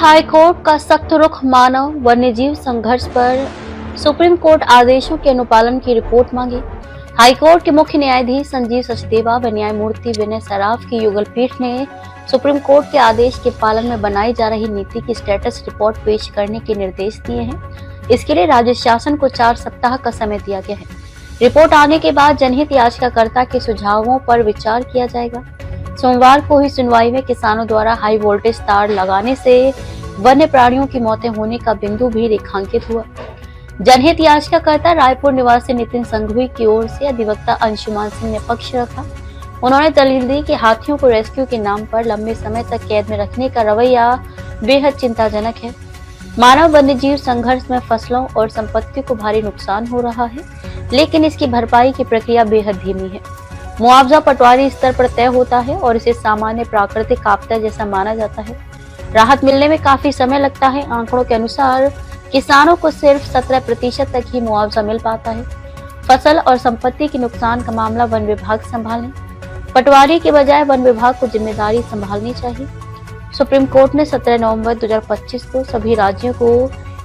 High court का सख्त रुख, मानव वन्यजीव संघर्ष पर सुप्रीम कोर्ट आदेशों के अनुपालन की रिपोर्ट मांगी। हाई कोर्ट के मुख्य न्यायाधीश संजीव सचदेवा व न्यायमूर्ति विनय सराफ की युगल पीठ ने सुप्रीम कोर्ट के आदेश के पालन में बनाई जा रही नीति की स्टेटस रिपोर्ट पेश करने के निर्देश दिए हैं। इसके लिए राज्य शासन को 4 सप्ताह का समय दिया गया है। रिपोर्ट आने के बाद जनहित याचिकाकर्ता के सुझावों पर विचार किया जाएगा। सोमवार को हुई सुनवाई में किसानों द्वारा हाई वोल्टेज तार लगाने से वन्य प्राणियों की मौतें होने का बिंदु भी रेखांकित हुआ। जनहित याचिकाकर्ता रायपुर निवासी नितिन संघवी की ओर से अधिवक्ता अंशुमान सिंह ने पक्ष रखा। उन्होंने दलील दी कि हाथियों को रेस्क्यू के नाम पर लंबे समय तक कैद में रखने का रवैया बेहद चिंताजनक है। मानव वन्यजीव संघर्ष में फसलों और संपत्ति को भारी नुकसान हो रहा है, लेकिन इसकी भरपाई की प्रक्रिया बेहद धीमी है। मुआवजा पटवारी स्तर पर तय होता है और इसे सामान्य प्राकृतिक आपदा जैसा माना जाता है। राहत मिलने में काफी समय लगता है। आंकड़ों के अनुसार किसानों को सिर्फ 17% तक ही मुआवजा मिल पाता है। फसल और संपत्ति के नुकसान का मामला वन विभाग संभाले, पटवारी के बजाय वन विभाग को जिम्मेदारी संभालनी चाहिए। सुप्रीम कोर्ट ने 17 नवंबर 2025 को सभी राज्यों को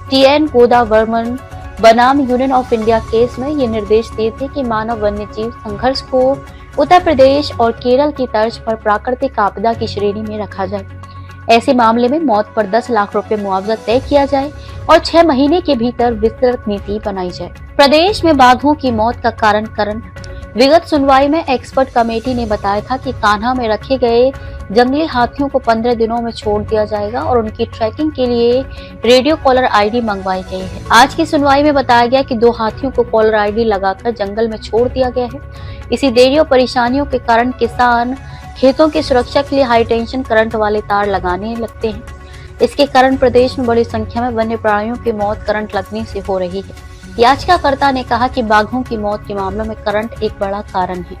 TN गोदावरमन बनाम यूनियन ऑफ इंडिया केस में ये निर्देश दिए थे कि मानव वन्यजीव संघर्ष को उत्तर प्रदेश और केरल की तर्ज पर प्राकृतिक आपदा की श्रेणी में रखा जाए। ऐसे मामले में मौत पर 10 लाख रुपए मुआवजा तय किया जाए और 6 महीने के भीतर विस्तृत नीति बनाई जाए। प्रदेश में बाघों की मौत का कारण करंट। विगत सुनवाई में एक्सपर्ट कमेटी ने बताया था कि कान्हा में रखे गए जंगली हाथियों को 15 दिनों में छोड़ दिया जाएगा और उनकी ट्रैकिंग के लिए रेडियो कॉलर ID मंगवाई गई है। आज की सुनवाई में बताया गया कि 2 हाथियों को कॉलर ID लगाकर जंगल में छोड़ दिया गया है। इसी देरी और परेशानियों के कारण किसान खेतों की सुरक्षा के लिए हाई टेंशन करंट वाले तार लगाने लगते हैं। इसके कारण प्रदेश में बड़ी संख्या में वन्य प्राणियों की मौत करंट लगने से हो रही है। याचिकाकर्ता ने कहा कि बाघों की मौत के मामलों में करंट एक बड़ा कारण है।